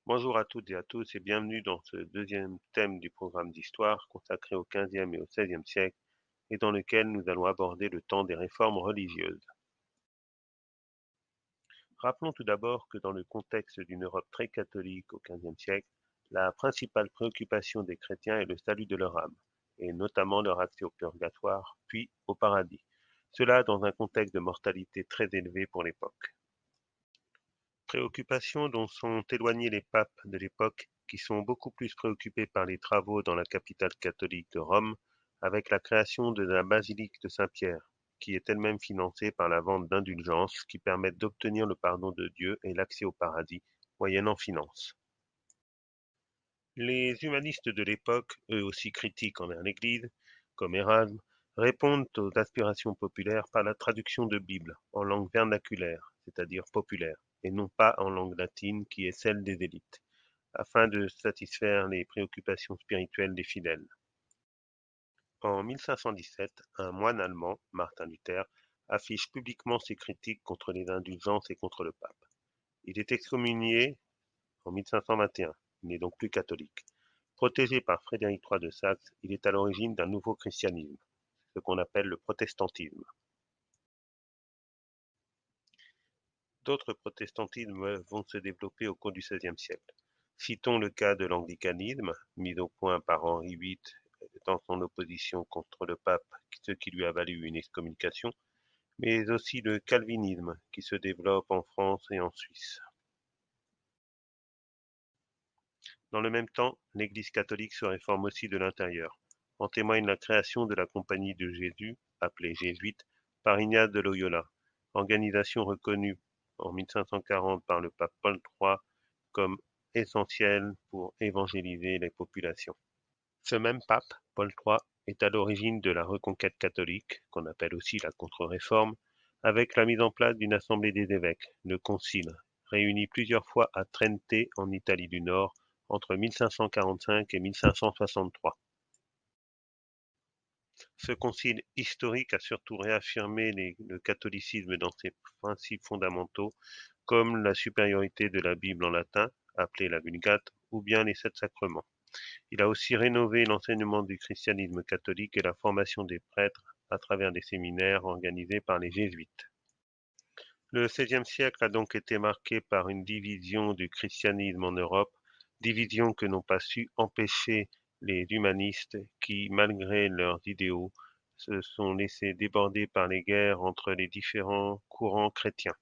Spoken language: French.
Bonjour à toutes et à tous et bienvenue dans ce deuxième thème du programme d'histoire consacré au XVe et au XVIe siècle et dans lequel nous allons aborder le temps des réformes religieuses. Rappelons tout d'abord que dans le contexte d'une Europe très catholique au XVe siècle, la principale préoccupation des chrétiens est le salut de leur âme, et notamment leur accès au purgatoire, puis au paradis. Cela dans un contexte de mortalité très élevé pour l'époque. Préoccupations dont sont éloignés les papes de l'époque qui sont beaucoup plus préoccupés par les travaux dans la capitale catholique de Rome, avec la création de la basilique de Saint-Pierre, qui est elle-même financée par la vente d'indulgences qui permettent d'obtenir le pardon de Dieu et l'accès au paradis, moyennant finances. Les humanistes de l'époque, eux aussi critiques envers l'Église, comme Érasme, répondent aux aspirations populaires par la traduction de Bible en langue vernaculaire, c'est-à-dire populaire, et non pas en langue latine qui est celle des élites, afin de satisfaire les préoccupations spirituelles des fidèles. En 1517, un moine allemand, Martin Luther, affiche publiquement ses critiques contre les indulgences et contre le pape. Il est excommunié en 1521, il n'est donc plus catholique. Protégé par Frédéric III de Saxe, il est à l'origine d'un nouveau christianisme, ce qu'on appelle le protestantisme. D'autres protestantismes vont se développer au cours du XVIe siècle. Citons le cas de l'anglicanisme, mis au point par Henri VIII dans son opposition contre le pape, ce qui lui a valu une excommunication, mais aussi le calvinisme qui se développe en France et en Suisse. Dans le même temps, l'Église catholique se réforme aussi de l'intérieur. En témoigne la création de la Compagnie de Jésus, appelée jésuite, par Ignace de Loyola, organisation reconnue en 1540 par le pape Paul III comme essentielle pour évangéliser les populations. Ce même pape, Paul III, est à l'origine de la reconquête catholique, qu'on appelle aussi la contre-réforme, avec la mise en place d'une assemblée des évêques, le concile, réuni plusieurs fois à Trente en Italie du Nord entre 1545 et 1563. Ce concile historique a surtout réaffirmé le catholicisme dans ses principes fondamentaux, comme la supériorité de la Bible en latin, appelée la Vulgate, ou bien les sept sacrements. Il a aussi rénové l'enseignement du christianisme catholique et la formation des prêtres à travers des séminaires organisés par les jésuites. Le XVIe siècle a donc été marqué par une division du christianisme en Europe, division que n'ont pas su empêcher les humanistes qui, malgré leurs idéaux, se sont laissés déborder par les guerres entre les différents courants chrétiens.